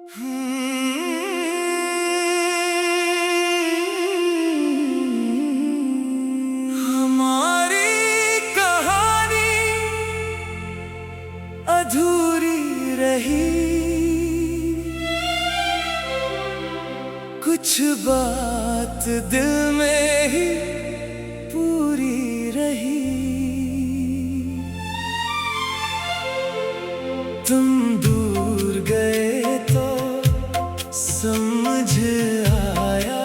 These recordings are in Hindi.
हमारी कहानी अधूरी रही, कुछ बात दिल में ही पूरी रही। तुम दूर गए तो समझ आया,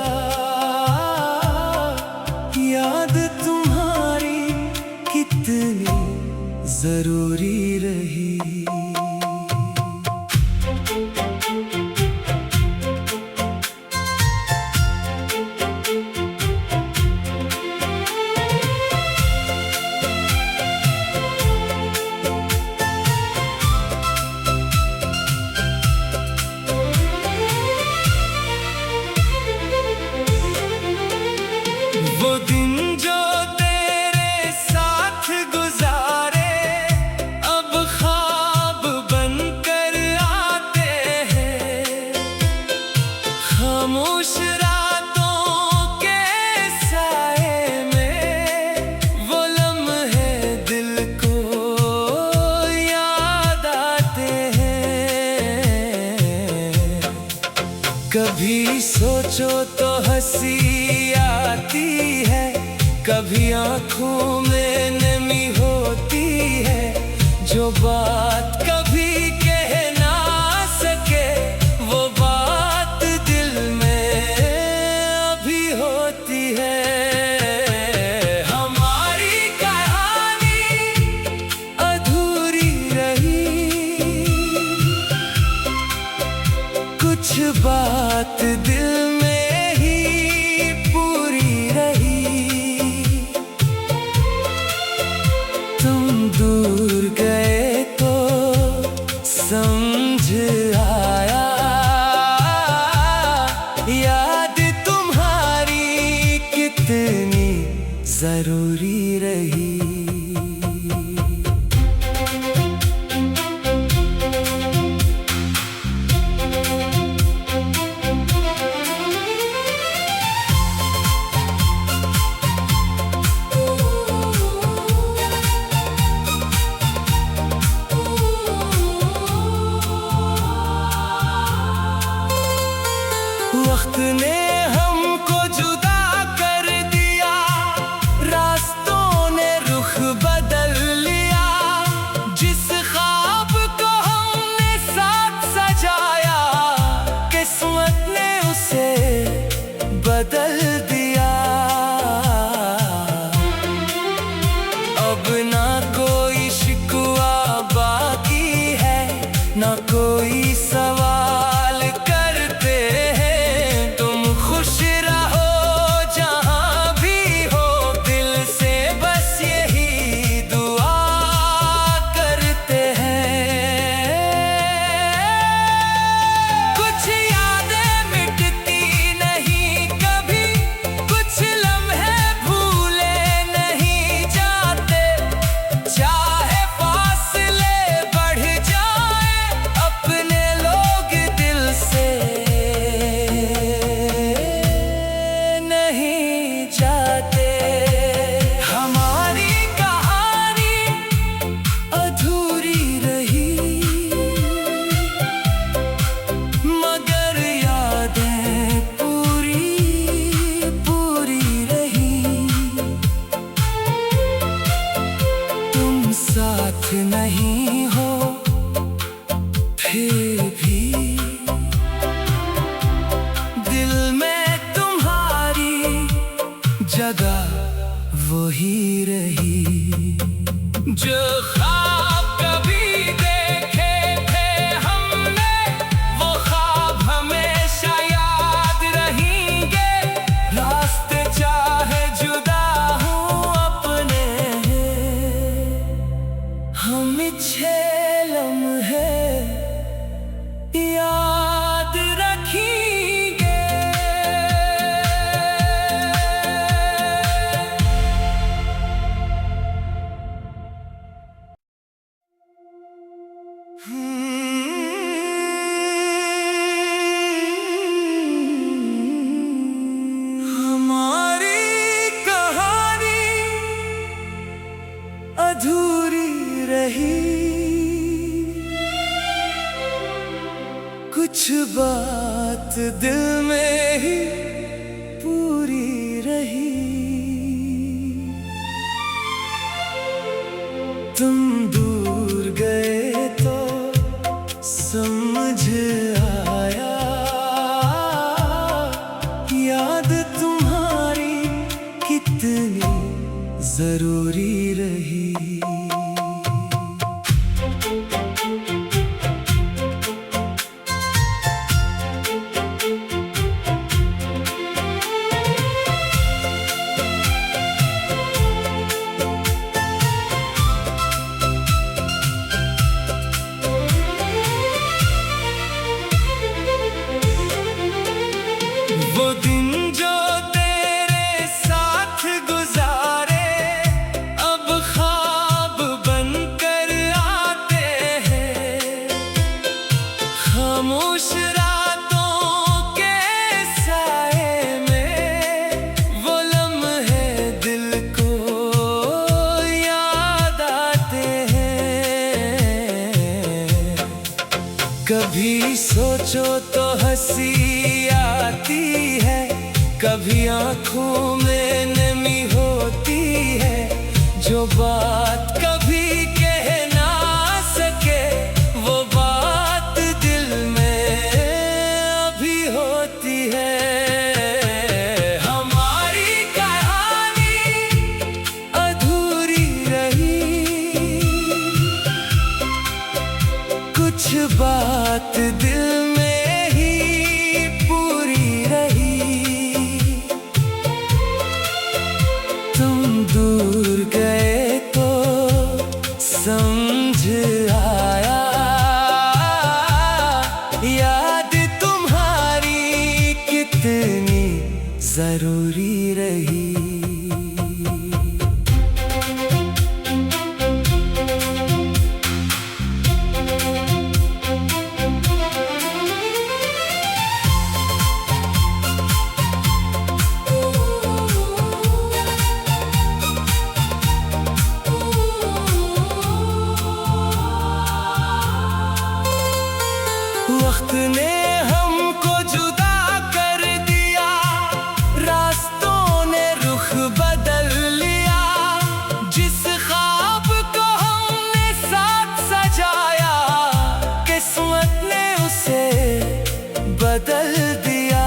याद तुम्हारी कितनी जरूरी रही। वो दिन जो तेरे साथ गुजारे अब ख्वाब बनकर आते हैं। खामोश रातों के साए में वो लम्हे दिल को याद आते हैं। कभी सोचो तो हंसी आती है, कभी आंखों में नमी होती है। जो बात कभी कह ना सके वो बात दिल में अभी होती है। हमारी कहानी अधूरी रही, कुछ बात दिल में ही पूरी रही। तुम दूर गए तो समझ आया, याद तुम्हारी कितनी जरूरी रही। वक्त ने हमको जुदा कर दिया, रास्तों ने रुख बदल लिया। जिस ख्वाब को हमने साथ सजाया, किस्मत ने उसे बदल दिया। अब ना कोई शिकवा बाकी है, ना कोई सवाल करते हैं। तुम खुश रहो जहां भी हो, दिल से बस यही दुआ करते हैं। कुछ यादें मिटती नहीं कभी, कुछ लम्हे भूले नहीं जाते। चाहे फासले बढ़ जाए, अपने लोग दिल से नहीं जाते। हमारी कहानी अधूरी रही, मगर यादें पूरी पूरी रही। तुम साथ नहीं हो फिर भी दिल में तुम्हारी जगह वही रही। जो ख्वाब कभी देखे थे हमने, वो ख्वाब हमेशा याद रहेंगे। रास्ते चाहे जुदा हूँ अपने, हम 6 लम्हे कुछ बात दिल में ही पूरी रही। तुम दूर गए तो समझ आया, याद तुम्हारी कितनी जरूरी रही। वो दिन जो तेरे साथ गुजारे अब ख्वाब बनकर आते हैं। खामोश रातों के साए में वो लम्हे दिल को याद आते हैं। कभी सोचो तो हंसी आती है, कभी आंखों में नमी होती है। जो बात कभी कह ना सके वो बात दिल में अभी होती है। हमारी कहानी अधूरी रही, कुछ बात दिल में ही पूरी रही। तुम दूर गए तो समझ आया, याद तुम्हारी कितनी जरूरी रही। वक्त ने हमको जुदा कर दिया, रास्तों ने रुख बदल लिया। जिस ख्वाब को हमने साथ सजाया, किस्मत ने उसे बदल दिया।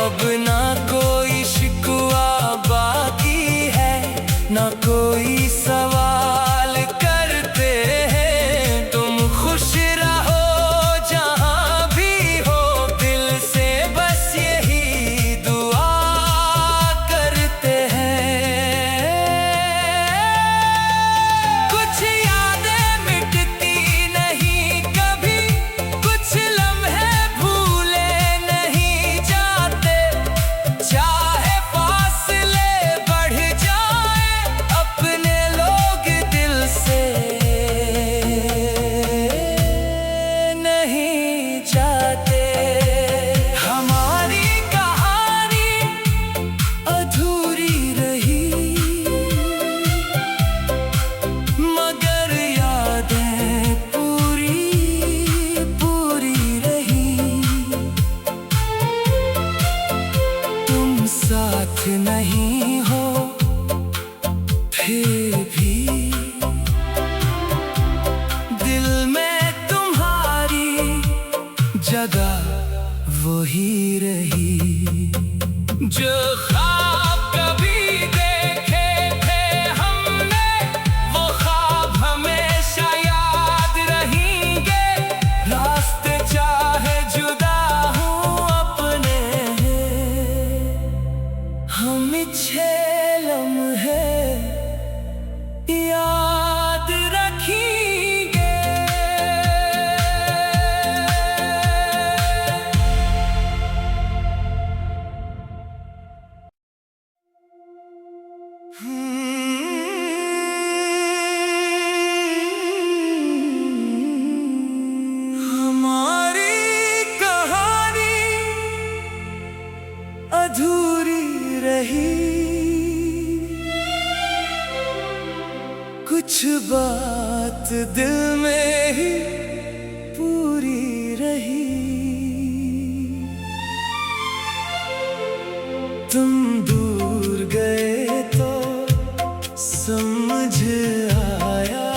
अब ना कोई शिकवा बाकी है, ना कोई सवाल करते हैं। तुम खुश रहो जहां भी हो, दिल से बस यही दुआ करते हैं। कुछ यादें मिटती नहीं कभी, कुछ लम्हे भूले नहीं जाते। चाहे फासले बढ़ जाए, अपने लोग दिल से नहीं जाते। हमारी कहानी अधूरी रही, मगर यादें पूरी पूरी रही। तुम साथ नहीं हो फिर भी दिल में तुम्हारी जगह वही रही। जो ख्वाब कभी देखे थे हमने, वो ख्वाब हमेशा याद रहेंगे। रास्ते चाहे जुदा हूँ अपने, हम छे लम्हे याद रखेंगे। बात दिल में ही पूरी रही। तुम दूर गए तो समझ आया,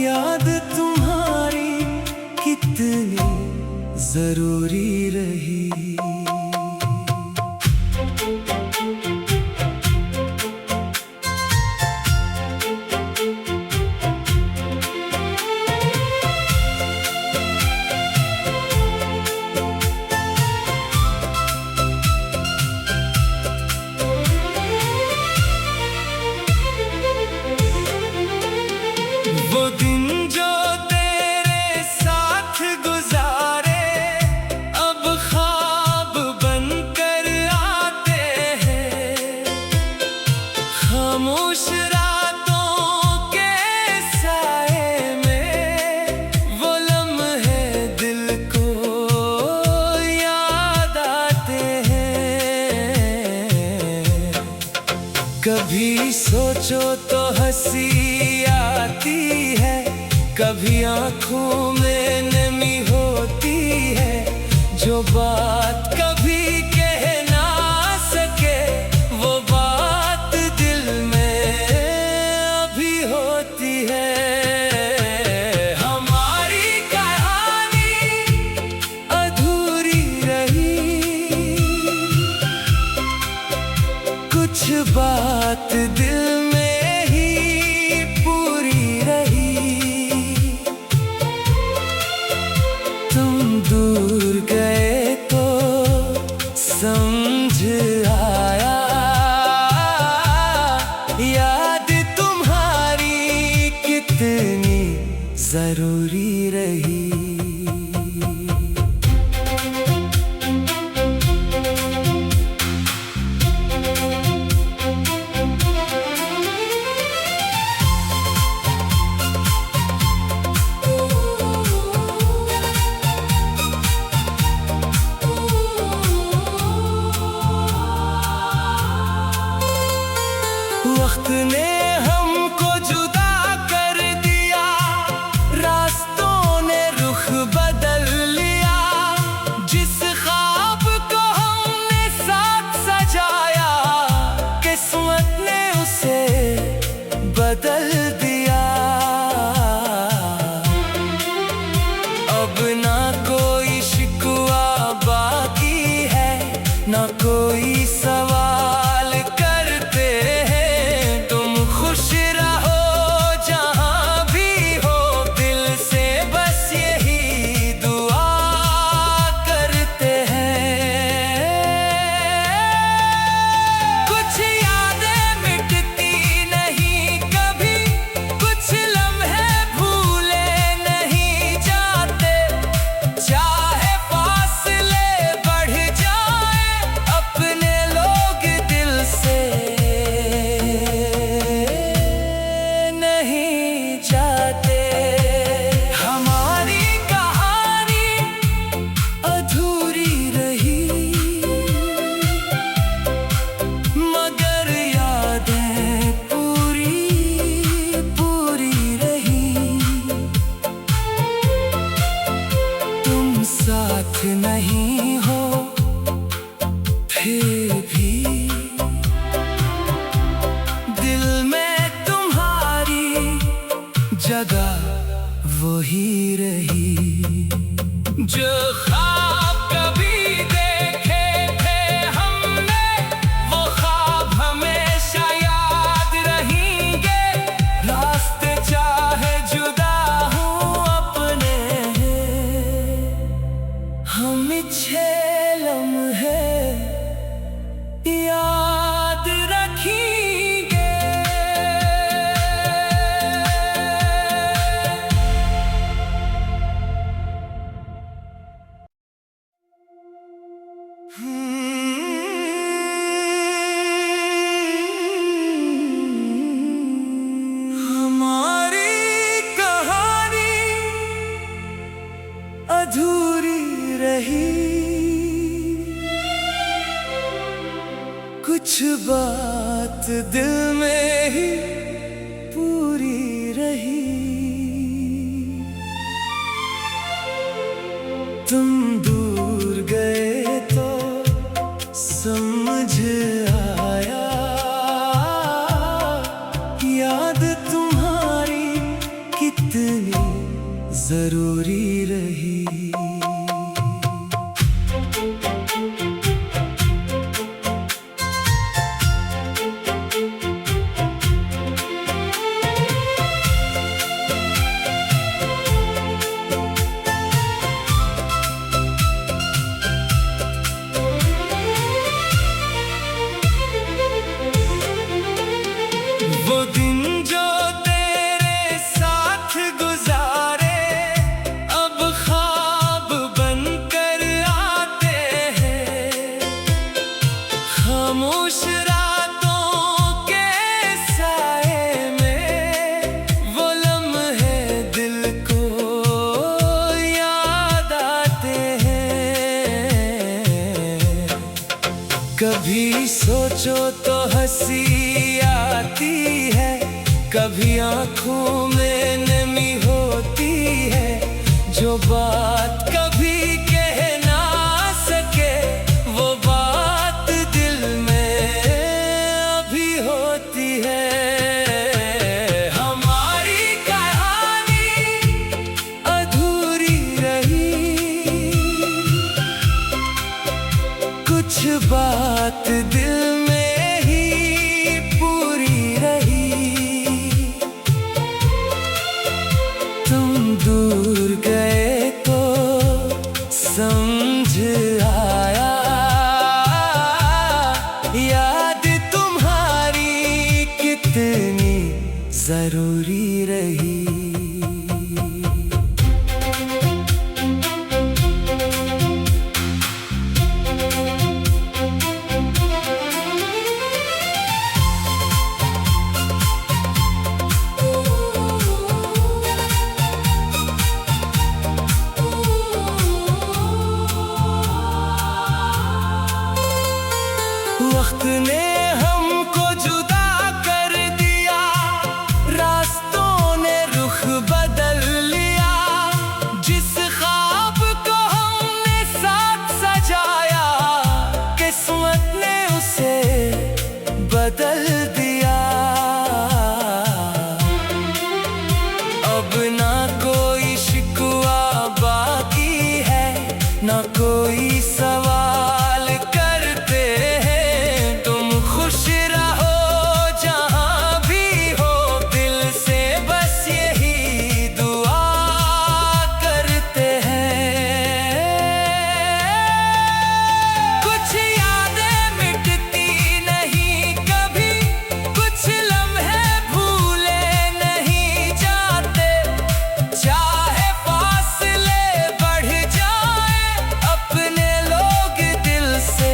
याद तुम्हारी कितनी जरूरी रही। वो दिन जो तेरे साथ गुजारे अब ख्वाब बनकर आते हैं। खामोश रातों के साए में वो लम्हे दिल को याद आते हैं। कभी सोचो तो हंसी आती है, कभी आंखों में नमी होती है। जो बात कभी कह ना सके वो बात दिल में अभी होती है। हमारी कहानी अधूरी रही, कुछ बात दिल में ही पूरी रही। तुम दूर गए तो समझ आया, याद तुम्हारी कितनी जरूरी रही। वक्त ने हमको जुदा कर दिया, रास्तों ने रुख बदल लिया। जिस ख्वाब को हमने साथ सजाया, किस्मत ने उसे बदल दिया। अब ना कोई शिकवा बाकी है, ना कोई सवाल करते हैं। तुम खुश रहो जहां भी हो, दिल से बस यही दुआ करते हैं। कुछ यादें मिटती नहीं कभी, कुछ लम्हे भूले नहीं जाते। चाहे फासले बढ़ जाए, अपने लोग दिल से नहीं जाते। हमारी कहानी अधूरी रही, मगर यादें पूरी पूरी रही। तुम साथ नहीं हो फिर भी दिल में तुम्हारी जगह वही रही। जो ख्वाब कभी देखे थे हमने, वो ख्वाब हमेशा याद रहेंगे। रास्ते चाहे जुदा हूँ अपने, हम छह लम्हे याद रखेंगे। हमारी कहानी अधूरी रही, कुछ बात दिल में ही तुम दूर गए तो समझ आया, याद तुम्हारी कितनी जरूरी रही। वो दिन जो तेरे साथ गुजारे अब ख्वाब बनकर आते हैं। खामोश रातों के साए में वो लम्हे दिल को याद आते हैं। कभी सोचो तो हंसी आती है, कभी आंखों में नमी होती है। जो बात कभी कह ना सके वो बात दिल में अभी होती है। हमारी कहानी अधूरी रही, कुछ बात दिल में ही पूरी रही। तुम दूर गए तो समझ आया, याद तुम्हारी कितनी जरूरी रही। वक्त ने हमको जुदा कर दिया, रास्तों ने रुख बदल लिया। जिस ख्वाब को हमने साथ सजाया, किस्मत ने उसे बदल दिया। अब ना कोई शिकवा बाकी है, ना कोई सवाल करते हैं। तुम खुश रहो जहां भी हो, दिल से बस यही दुआ करते हैं। कुछ यादें मिटती नहीं कभी, कुछ लम्हे भूले नहीं जाते। चाहे फासले बढ़ जाए, अपने लोग दिल से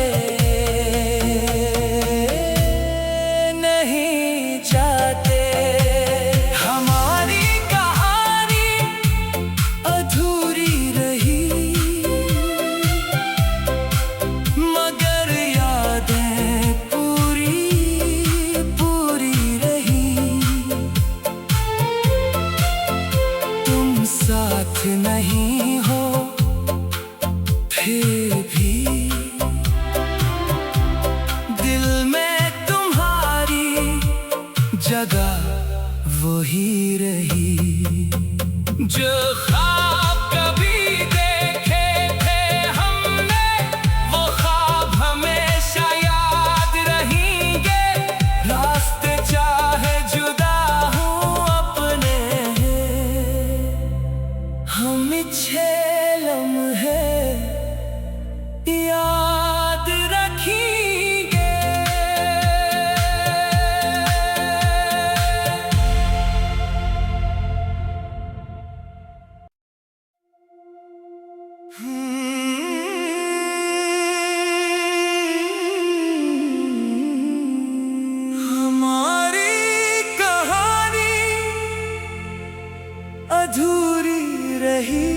नहीं जाते। हमारी कहानी अधूरी रही, मगर यादें पूरी पूरी रही। तुम साथ नहीं हो फिर भी दिल में तुम्हारी जगह वही रही। जो ख्वाब कभी देखे थे हमने, वो ख्वाब हमेशा याद रहेंगे। रास्ते चाहे जुदा हूँ अपने, हम छे लम्हे याद रखेंगे। हमारी कहानी अधूरी रही,